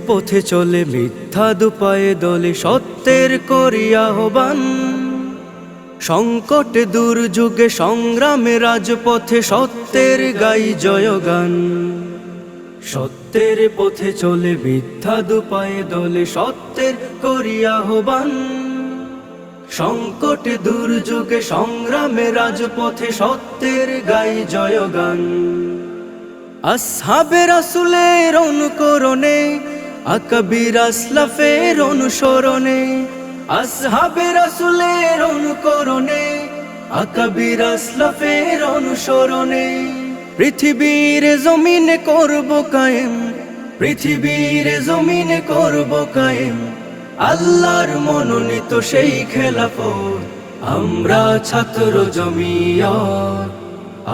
পথে চলে মিথ্যা দুপায়ে দলে সত্যের করি আহ্বান। সংকট দুর্যোগে সংগ্রামে রাজপথে সত্যের গাই জয়গান। সত্যের পথে চলে মিথ্যা দুপায়ে দলে সত্যের করি আহ্বান। সংকট দুর্যোগে সংগ্রামে রাজপথে সত্যের গাই জয়গান। আসহাবে রাসূলের অনুকরণে আকাবির আসলাফের অনুসরণে, আসহাবে রাসূলের অনুকরণে আকাবির আসলাফের অনুসরণে পৃথিবীর জমিনে করব কায়েম, পৃথিবীর জমিনে করব কায়েম আল্লাহর মনোনীত সেই খেলাফত। আমরা ছাত্র জমিয়ত,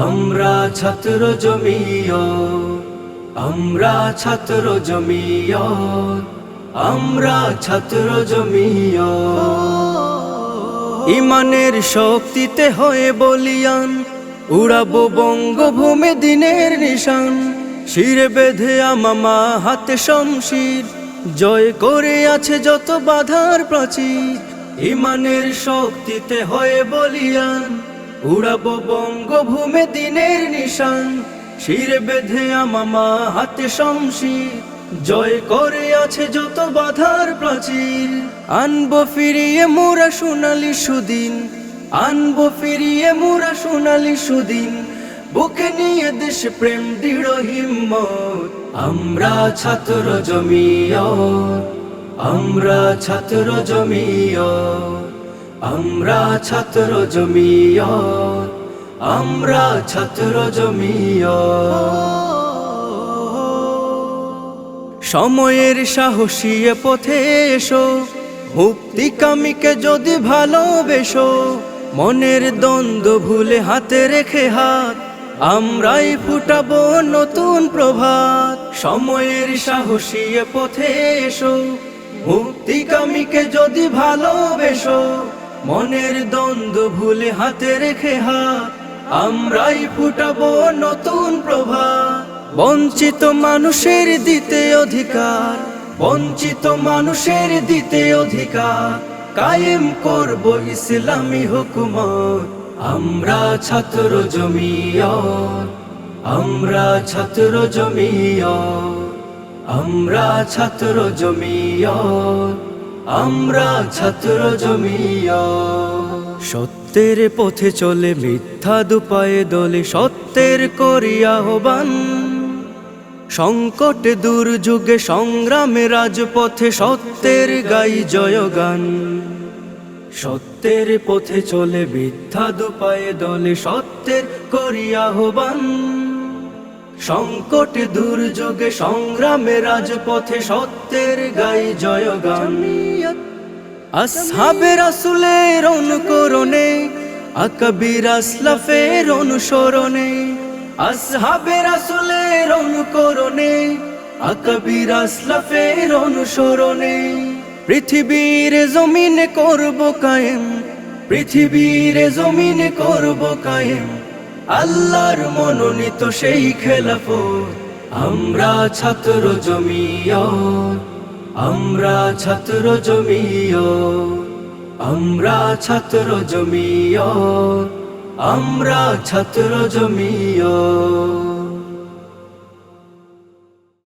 আমরা ছাত্র জমিয়ত, আমরা ছাত্র জমিয়ত, আমরা ছাত্র জমিয়ত। ইমানের শক্তিতে হয়ে বলিয়ান উড়াবো বঙ্গভূমি দিনের নিশান। শিরে বেঁধে আমামা হাতে শমশির, জয় করে আছে যত বাধার প্রাচীর। ইমানের শক্তিতে হয়ে বলিয়ান উড়াবো বঙ্গভূমি দিনের নিশান। শিরে বেঁধে আমামা হাতে শমশির, জয় করে আছে যত বাধার প্রাচীর। আনবো ফিরিয়ে মোরা সোনালি সুদিন, আনবো ফিরিয়ে মোরা সোনালি সুদিন। বুকে নিয়ে দেশ প্রেম দৃঢ় হিম্মত। আমরা ছাত্র জমিয়ত, আমরা ছাত্র জমিয়ত, আমরা ছাত্র জমিয়ত, আমরা ছাত্র জমিয়ত। সময়ের সাহসী পথে এসো, মুক্তিকামীকে যদি ভালোবেসো। মনের দ্বন্দ্ব ভুলে হাতে রেখে হাত, আমরাই ফুটাবো নতুন প্রভাত। সময়ের সাহসী পথে এসো, মুক্তিকামীকে যদি ভালোবেসো। মনের দ্বন্দ্ব ভুলে হাতে রেখে হাত, আমরাই ফুটাবো নতুন প্রভাত। বঞ্চিত মানুষের দিতে অধিকার, বঞ্চিত মানুষের দিতে অধিকার। কায়েম করব ইসলামী হুকুমত। আমরা ছাত্র জমিয়ত, আমরা ছাত্র জমিয়ত, আমরা ছাত্র জমিয়ত, আমরা ছাত্র জমিয়ত। সত্যের পথে চলে মিথ্যা দুপায়ে দলে সত্যের করি আহ্বান। সংকট দুর্যোগে সংগ্রামে রাজপথে সত্যের গাই জয়গান। সত্যের পথে চলে মিথ্যা দুপায়ে দলে সত্যের করি আহ্বান। সংকট দুর্যোগে সংগ্রামে রাজপথে সত্যের গাই জয়গান। আসহাবে রাসূলের অনুকরণে আকাবির আসলাফের অনুসরণে, আসহাবে রাসূলের অনুকরণে আকাবির আসলাফের অনুসরণে পৃথিবীর জমিনে করব কায়েম, পৃথিবীর জমিনে করব কায়েম আল্লাহর মনোনীত সেই খেলাফত। আমরা ছাত্র জমিয়ত, আমরা ছাত্র জমিয়ত, আমরা ছাত্র জমিয়ত, আমরা ছাত্র জমিয়ত।